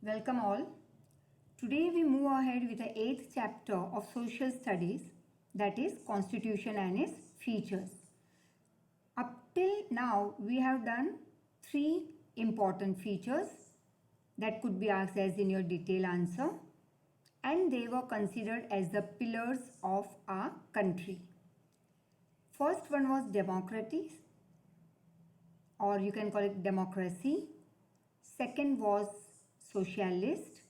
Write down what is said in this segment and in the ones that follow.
Welcome all. Today we move ahead with the 8th chapter of Social Studies, that is Constitution and its features. Up till now we have done 3 important features that could be asked as in your detailed answer, and they were considered as the pillars of our country. First one was democracy, or you can call it democracy. Second was socialist.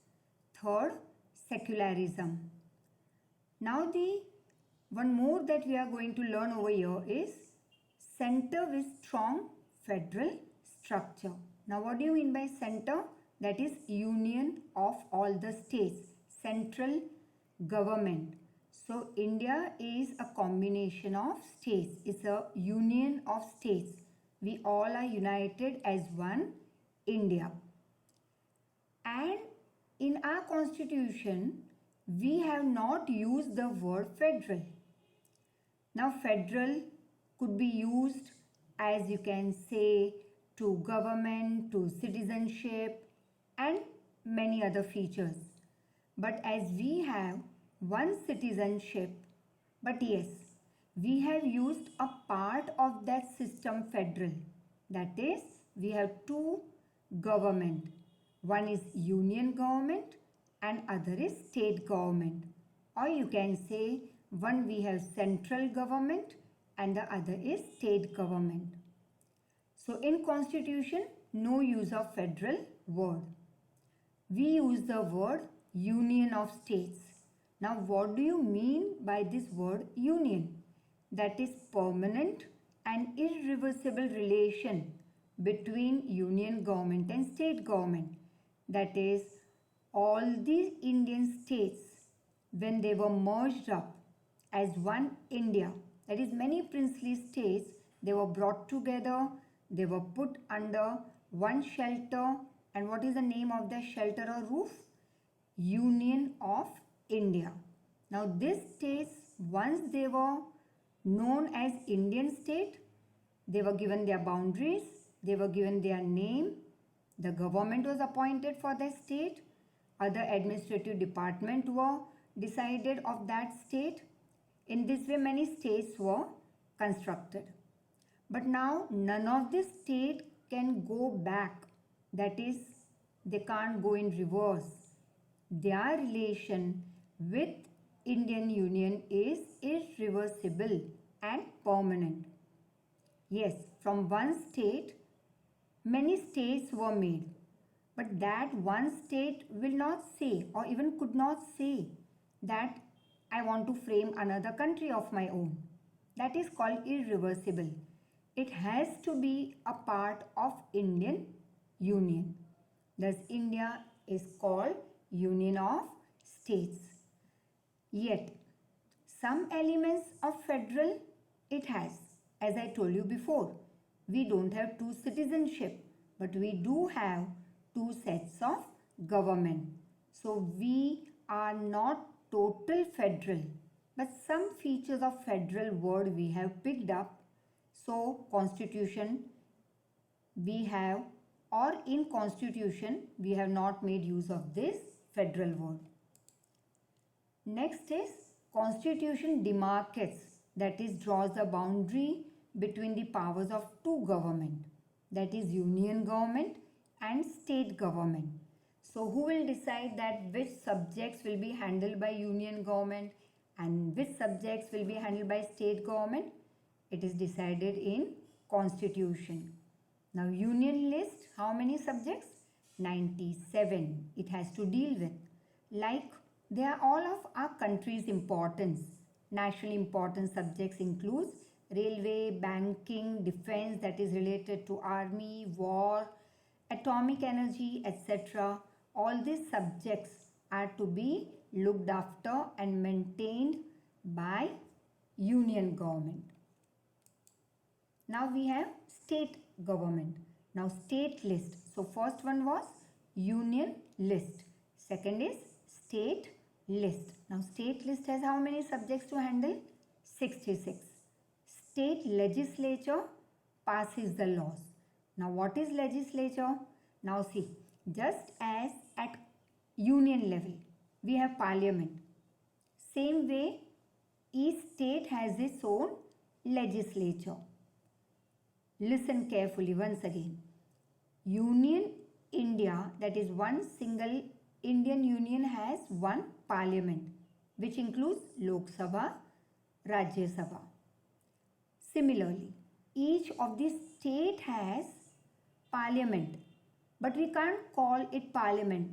Third, secularism. Now the one more that we are going to learn over here is center with strong federal structure. Now what do you mean by center? That is union of all the states, central government. So India is a combination of states. It's a union of states. We all are united as one India. And in our constitution, we have not used the word federal. Now federal could be used as you can say to government, to citizenship and many other features. But as we have one citizenship, but yes, we have used a part of that system federal. That is, we have two government. One is union government and other is state government. Or you can say one we have central government and the other is state government. So in constitution, no use of federal word. We use the word union of states. Now what do you mean by this word union? That is permanent and irreversible relation between union government and state government. That is, all these Indian states, when they were merged up as one India, that is many princely states, they were brought together, they were put under one shelter. And what is the name of the shelter or roof? Union of India. Now these states, once they were known as Indian state, they were given their boundaries, they were given their name, the government was appointed for the state, other administrative department were decided of that state. In this way many states were constructed. But now none of this state can go back, that is, they can't go in reverse. Their relation with Indian Union is irreversible and permanent. Yes, from one state, many states were made. But that one state will not say or even could not say that I want to frame another country of my own. That is called irreversible. It has to be a part of Indian Union. Thus India is called Union of States. Yet some elements of federal it has. As I told you before, we don't have two citizenship, but we do have two sets of government. So we are not total federal, but some features of federal word we have picked up. So constitution we have, or in constitution we have not made use of this federal word. Next is constitution demarcates, that is draws the boundary between the powers of two government, that is union government and state government. So who will decide that which subjects will be handled by union government and which subjects will be handled by state government? It is decided in constitution. Now union list how many subjects? 97 it has to deal with. Like they are all of our country's importance. National important subjects includes railway, banking, defense, that is related to army, war, atomic energy, etc. All these subjects are to be looked after and maintained by union government. Now we have state government. Now state list. So first one was union list. Second is state list. Now state list has how many subjects to handle? 66. State legislature passes the laws. Now what is legislature? Now see, Just as at union level we have parliament, same way each state has its own legislature. Listen carefully once again. Union India, that is one single Indian Union, has one parliament which includes Lok Sabha, Rajya Sabha. Similarly, each of the state has parliament, but we can't call it parliament.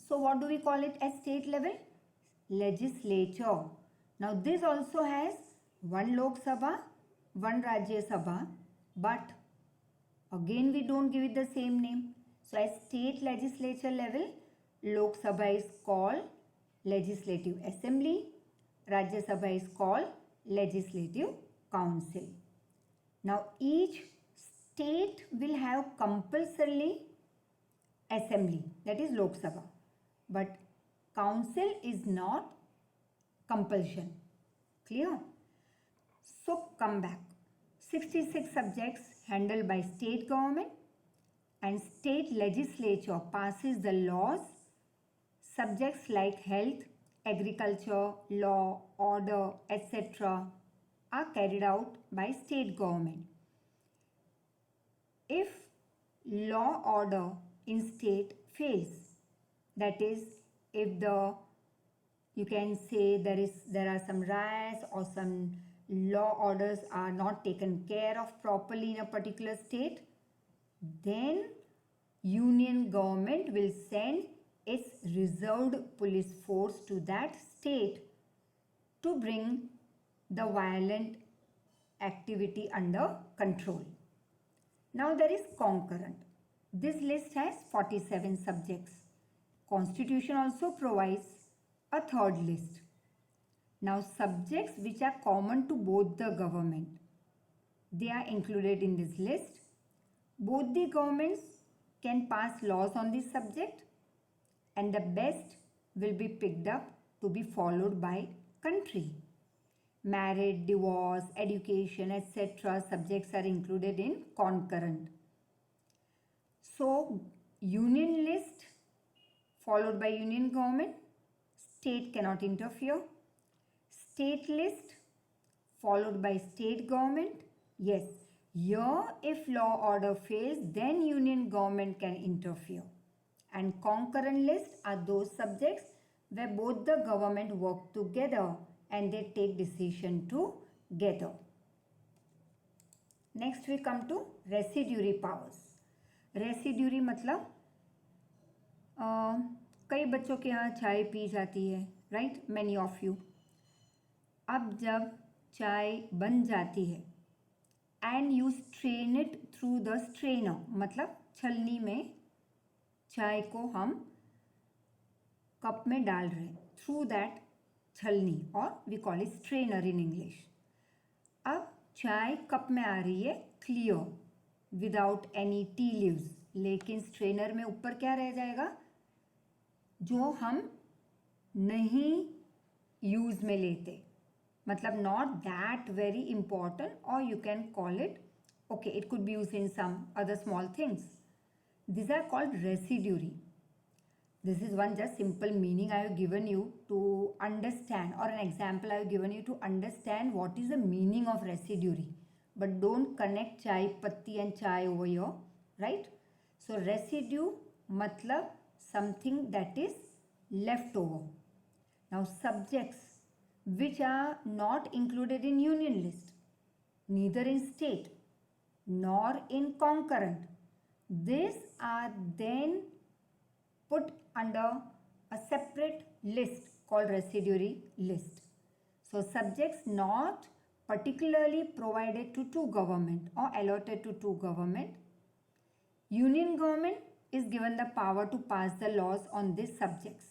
So what do we call it at state level? Legislature. Now this also has one Lok Sabha, one Rajya Sabha, but again we don't give it the same name. So at state legislature level, Lok Sabha is called Legislative Assembly, Rajya Sabha is called Legislative Council. Now each state will have compulsorily assembly, that is Lok Sabha, but council is not compulsion. Clear? So come back. 66 subjects handled by state government, and state legislature passes the laws. Subjects like health, agriculture, law, order, etc. are carried out by state government. If law order in state fails, that is, if you can say there are some riots or some law orders are not taken care of properly in a particular state, then union government will send its reserved police force to that state to bring the violent activity under control. Now there is concurrent. This list has 47 subjects. Constitution also provides a third list. Now subjects which are common to both the government, they are included in this list. Both the governments can pass laws on this subject, and the best will be picked up to be followed by country. Marriage, divorce, education, etc. subjects are included in concurrent. So union list followed by union government, state cannot interfere. State list followed by state government, yes, here if law order fails, then union government can interfere. And concurrent list are those subjects where both the government work together and they take decision together. Next we come to residuary powers. Residuary मतलब कई बच्चों के यहाँ चाय P जाती है, right, many of you. अब जब चाय बन जाती है and you strain it through the strainer, मतलब छलनी में चाय को हम कप में डाल रहे हैं थ्रू दैट छलनी, और we call it strainer in English. अब चाय कप में आ रही है clear without any tea leaves, लेकिन स्ट्रेनर में ऊपर क्या रह जाएगा जो हम नहीं यूज में लेते, मतलब नॉट दैट वेरी इंपॉर्टेंट, और you can call it okay, it could be use in some other small things. These are called residuary. This is one just simple meaning I have given you to understand, or an example I have given you to understand what is the meaning of residuary. But don't connect chai patti and chai over here, right? So residue matlab something that is left over. Now subjects which are not included in union list, neither in state nor in concurrent, these are then put under a separate list called residuary list. So subjects not particularly provided to two government or allotted to two government, union government is given the power to pass the laws on these subjects.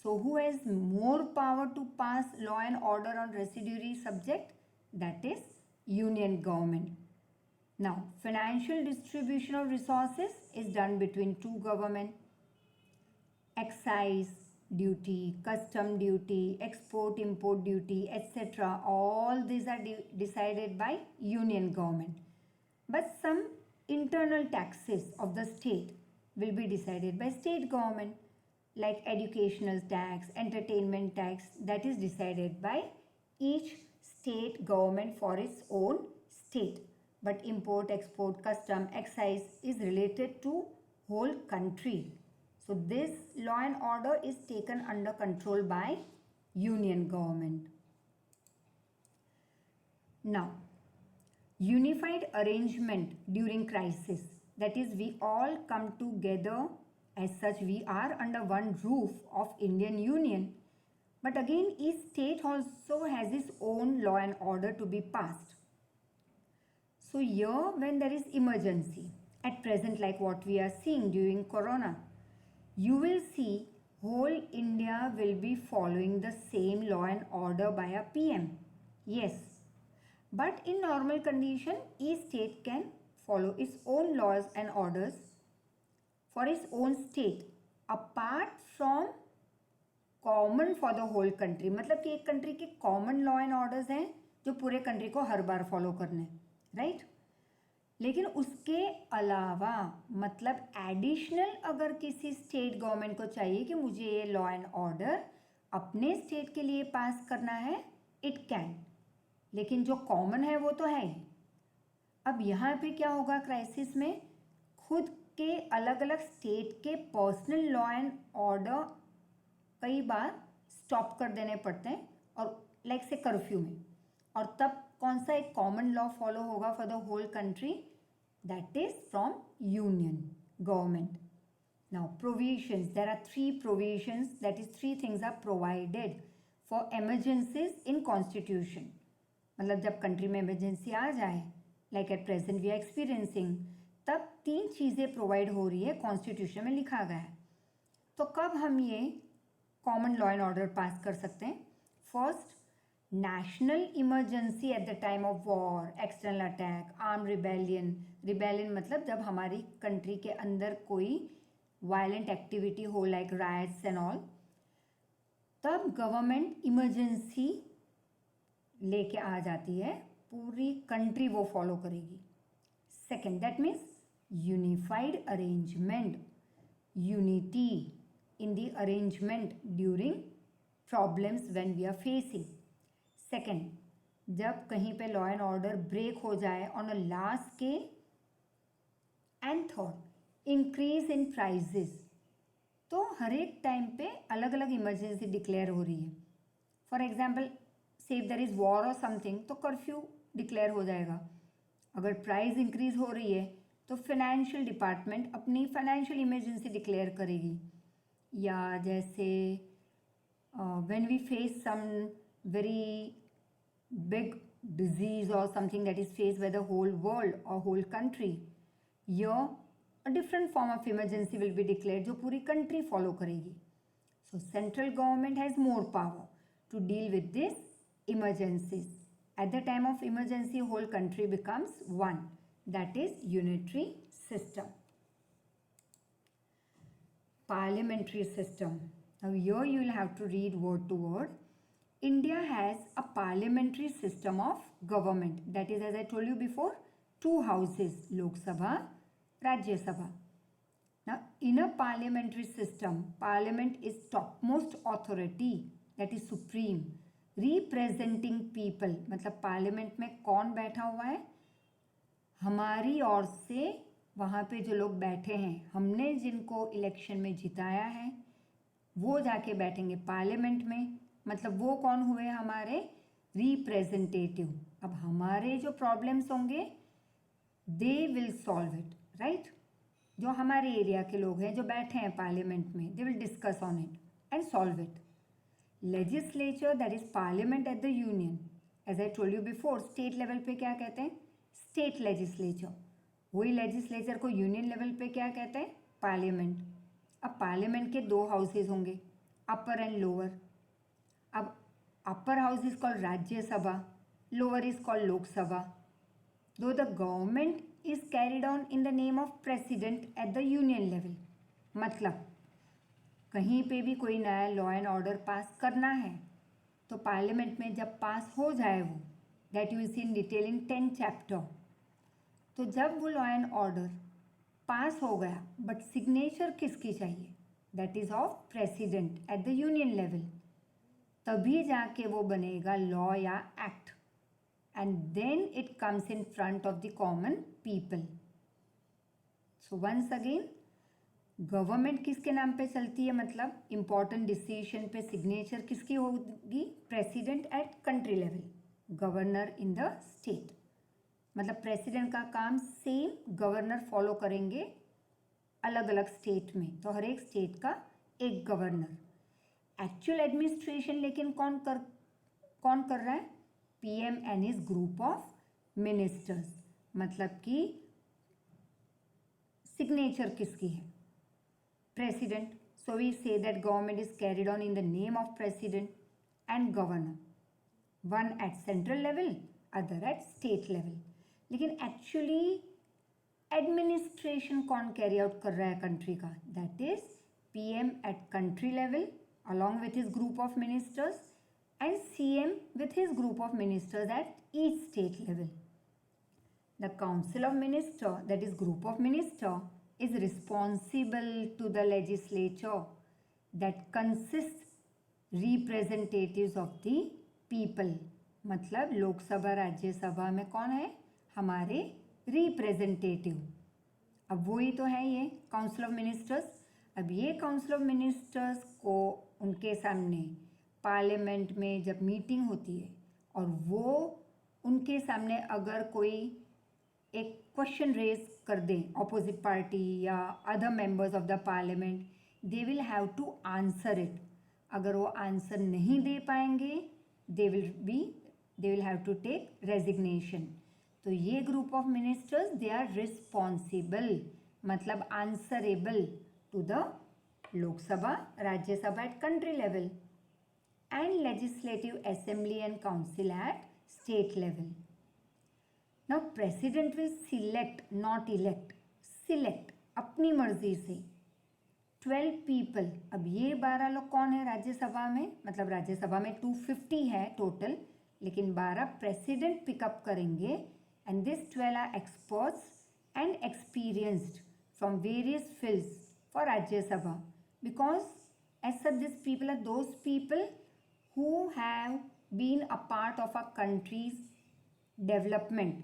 So who has more power to pass law and order on residuary subject? That is union government. Now, financial distribution of resources is done between two government. Excise duty, custom duty, export-import duty, etc. All these are decided by union government. But some internal taxes of the state will be decided by state government, like educational tax, entertainment tax, that is decided by each state government for its own state. But import, export, custom, excise is related to whole country. So this law and order is taken under control by union government. Now, unified arrangement during crisis, that is we all come together, as such we are under one roof of Indian Union, but again each state also has its own law and order to be passed. So here when there is emergency, at present like what we are seeing during corona, you will see whole India will be following the same law and order by a PM. Yes, but in normal condition, each state can follow its own laws and orders for its own state apart from common for the whole country. मतलब कि एक country के common law and orders हैं जो पूरे country को हर बार follow करने, right. लेकिन उसके अलावा मतलब एडिशनल अगर किसी स्टेट गवर्नमेंट को चाहिए कि मुझे ये लॉ एंड ऑर्डर अपने स्टेट के लिए पास करना है, इट कैन. लेकिन जो कॉमन है वो तो है ही. अब यहाँ पे क्या होगा क्राइसिस में, खुद के अलग अलग स्टेट के पर्सनल लॉ एंड ऑर्डर कई बार स्टॉप कर देने पड़ते हैं और लाइक से कर्फ्यू में, और तब कौन सा एक कॉमन लॉ फॉलो होगा for the whole country, that is from union government. Now provisions, there are 3 provisions, that is 3 things are provided for emergencies in constitution. मतलब जब कंट्री में इमरजेंसी आ जाए, like at present we are experiencing, तब 3 चीज़ें provide हो रही है, कॉन्स्टिट्यूशन में लिखा गया है. तो कब हम ये common law and order pass कर सकते हैं? First, national emergency at the time of war, external attack, arm rebellion. Rebellion मतलब जब हमारी कंट्री के अंदर कोई वायलेंट एक्टिविटी हो, लाइक राइट्स एंड ऑल, तब गवर्नमेंट इमरजेंसी लेके आ जाती है, पूरी कंट्री वो फॉलो करेगी. Second, that means unified arrangement, unity in the arrangement during problems when we are facing. Second, जब कहीं पे लॉ एंड ऑर्डर ब्रेक हो जाए on a large scale. And third, increase in prices. तो हर एक टाइम पे अलग अलग इमरजेंसी डिक्लेयर हो रही है. फॉर एग्जाम्पल से इफ देयर इज वॉर और समथिंग, तो कर्फ्यू डिक्लेयर हो जाएगा. अगर प्राइस इंक्रीज हो रही है तो फाइनेंशियल डिपार्टमेंट अपनी फाइनेंशियल इमरजेंसी डिक्लेयर करेगी. या जैसे when we face some very big disease or something that is faced by the whole world or whole country, here a different form of emergency will be declared जो पूरी country follow करेगी. So central government has more power to deal with this emergencies. At the time of emergency, whole country becomes one, that is unitary system. Parliamentary system. Now here you will have to read word to word. India has a parliamentary system of government. That is, as I told you before, 2 houses, Lok Sabha, Rajya Sabha. Now in a parliamentary system, parliament is topmost authority, that is supreme, representing people. मतलब parliament में कौन बैठा हुआ है? हमारी ओर से वहाँ पे जो लोग बैठे हैं, हमने जिनको इलेक्शन में जिताया है, वो जाके बैठेंगे पार्लियामेंट में. मतलब वो कौन हुए? हमारे रिप्रेजेंटेटिव. अब हमारे जो प्रॉब्लम्स होंगे they will solve it, right. जो हमारे एरिया के लोग हैं जो बैठे हैं पार्लियामेंट में, they will discuss on it and solve it. Legislature, that is parliament at the union. As I told you before, state level पे क्या कहते हैं? State legislature. वही लेजिस्लेचर को यूनियन लेवल पे क्या कहते हैं? पार्लियामेंट. अब पार्लियामेंट के 2 हाउसेज होंगे, अपर एंड लोअर. अब upper house is called Rajya Sabha, lower is called Lok Sabha. Though the government is carried on in the name of president at the union level. मतलब कहीं पे भी कोई नया लॉ एंड ऑर्डर पास करना है तो पार्लियामेंट में जब पास हो जाए वो, that you will see in detail in 10th chapter, तो जब वो लॉ एंड ऑर्डर पास हो गया, बट सिग्नेचर किसकी चाहिए? That is of president at the union level. तभी जाके वो बनेगा लॉ या act, and then it comes in front of the common people. So once again, government किसके नाम पे चलती है? मतलब इंपॉर्टेंट डिसीजन पे सिग्नेचर किसकी होगी? President at country level, governor in the state. मतलब प्रेसिडेंट का काम सेम गवर्नर फॉलो करेंगे अलग अलग स्टेट में, तो हर एक स्टेट का एक गवर्नर। एक्चुअल एडमिनिस्ट्रेशन लेकिन कौन कर रहा है? PM and his group of ministers. मतलब कि सिग्नेचर किसकी है? President. So we say that government is carried on in the name of president and governor, one at central level, other at state level. लेकिन actually administration कौन carry out कर रहा है country का? That is PM at country level along with his group of ministers and CM with his group of ministers at each state level. The Council of Minister, that is group of minister, is responsible to the legislature that consists representatives of the people. मतलब लोकसभा राज्यसभा में कौन है? हमारे representative. अब वही तो है ये काउंसिल ऑफ मिनिस्टर्स। अब ये काउंसिल ऑफ मिनिस्टर्स को उनके सामने पार्लियामेंट में जब मीटिंग होती है और वो उनके सामने अगर कोई एक क्वेश्चन रेज कर दें ऑपोजिट पार्टी या other members of the parliament, they will have to answer it. अगर वो आंसर नहीं दे पाएंगे, they will have to take resignation. तो ये group of ministers, they are responsible, मतलब answerable to the Lok Sabha, Rajya Sabha at country level, and Legislative Assembly and Council at state level. Now President will select, not elect, select अपनी मर्जी से 12 people। अब ये 12 लोग कौन है राज्यसभा में? मतलब राज्यसभा में 250 है टोटल, लेकिन 12 प्रेसिडेंट पिकअप करेंगे, and this 12 are experts and experienced from various fields for Rajya Sabha, because as such these people are those people who have been a part of a country's development।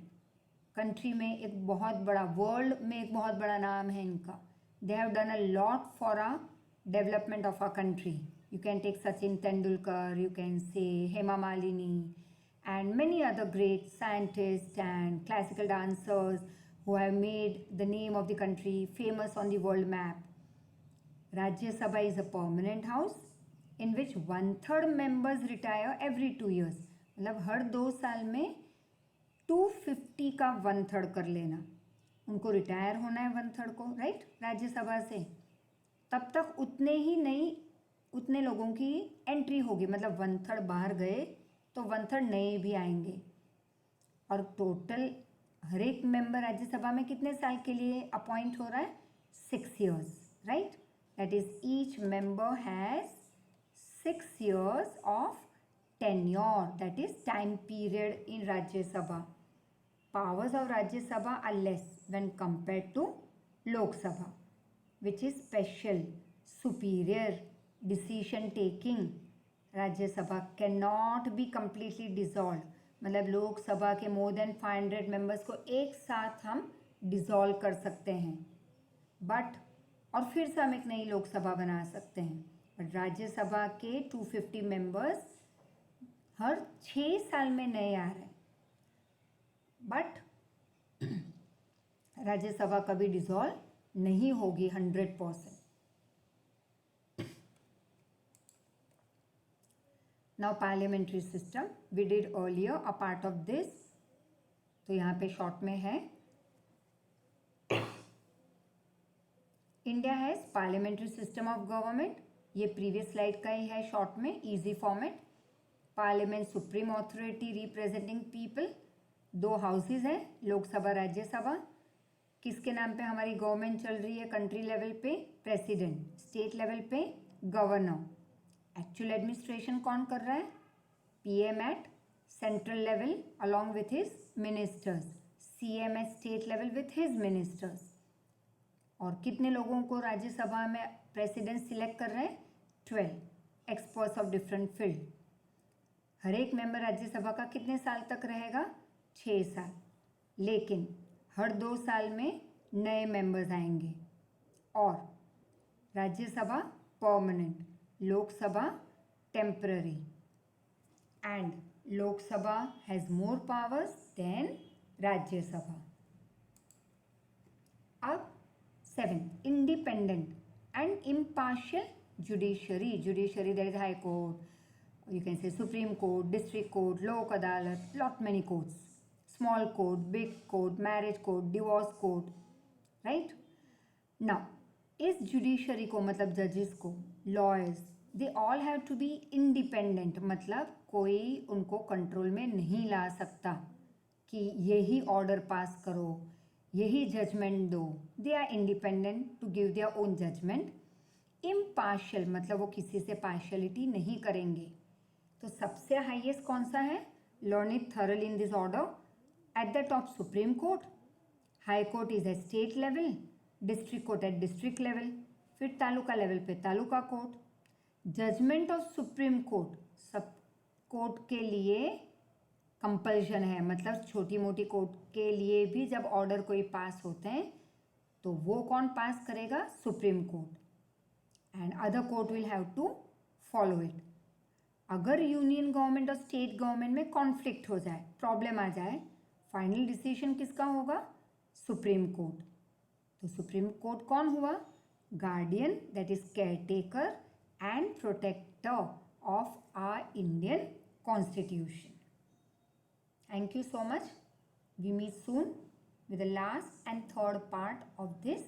Country में एक बहुत बड़ा, world में एक बहुत बड़ा नाम है इनका। They have done a lot for a development of a country. You can take Sachin Tendulkar, you can say Hema Malini, and many other great scientists and classical dancers who have made the name of the country famous on the world map. Rajya Sabha is a permanent house in which 1/3 members retire every 2 years। मतलब हर 2 साल में 250 का 1/3 कर लेना, उनको retire होना है 1/3 को, राइट, राज्यसभा से। तब तक उतने लोगों की एंट्री होगी, मतलब 1/3 बाहर गए तो 1/3 नए भी आएंगे। और टोटल हर एक मेंबर राज्यसभा में कितने साल के लिए अपॉइंट हो रहा है? 6 years, right. That is, each member has 6 years of tenure, that is time period in Rajya Sabha. Powers of Rajya Sabha are less when compared to Lok Sabha, which is special, superior decision taking. Rajya Sabha cannot be completely dissolved। मतलब लोक सभा के more than 500 members को एक साथ हम dissolve कर सकते हैं, बट और फिर से हम एक नई लोकसभा बना सकते हैं। बट राज्यसभा के 250 मेंबर्स हर 6 साल में नए आ रहे हैं, बट राज्यसभा कभी डिसॉल्व नहीं होगी 100%। Now parliamentary system, we did earlier a part of this, तो यहाँ पे शॉर्ट में है। India has parliamentary system of government, ये प्रीवियस स्लाइड का ही है शॉर्ट में, easy format. Parliament supreme authority representing people, 2 houses हैं, लोकसभा राज्यसभा। किसके नाम पे हमारी गवर्नमेंट चल रही है कंट्री लेवल पे? प्रेसिडेंट। स्टेट लेवल पे गवर्नर। एक्चुअल एडमिनिस्ट्रेशन कौन कर रहा है? PM at central level along with his ministers, CM at state level with his ministers. और कितने लोगों को राज्यसभा में प्रेसिडेंट सिलेक्ट कर रहे हैं? 12 एक्सपर्ट्स ऑफ डिफरेंट फील्ड। हर एक मेंबर राज्यसभा का कितने साल तक रहेगा? 6 साल। लेकिन हर 2 साल में नए मेंबर्स आएंगे। और Rajya Sabha permanent, Lok Sabha temporary, and Lok Sabha has more powers than Rajya Sabha. अब 7 independent and impartial judiciary. Judiciary that is high court, you can say Supreme Court, District Court, Lok Adalat, lot many courts, small court, big court, marriage court, divorce court, right? Now, इस judiciary को मतलब judges को, lawyers, they all have to be independent, मतलब कोई उनको control में नहीं ला सकता कि यही ऑर्डर पास करो, यही जजमेंट दो। They are independent to give their own judgment. Impartial मतलब वो किसी से पार्शियलिटी नहीं करेंगे। तो सबसे हाईएस्ट कौन सा है? Learn it thoroughly in this order. At the top supreme court, high court is at state level, district court at district level, फिर तालुका लेवल पे taluka court. Judgment of supreme court सब कोर्ट के लिए कंपल्शन है, मतलब छोटी मोटी कोर्ट के लिए भी जब ऑर्डर कोई पास होते हैं तो वो कौन पास करेगा? Supreme court, and other court will have to follow it. अगर यूनियन गवर्नमेंट और स्टेट गवर्नमेंट में कॉन्फ्लिक्ट हो जाए, प्रॉब्लम आ जाए, फाइनल डिसीजन किसका होगा? Supreme court. तो सुप्रीम कोर्ट कौन हुआ? Guardian, that is caretaker and protector of our Indian constitution. Thank you so much. We meet soon with the last and third part of this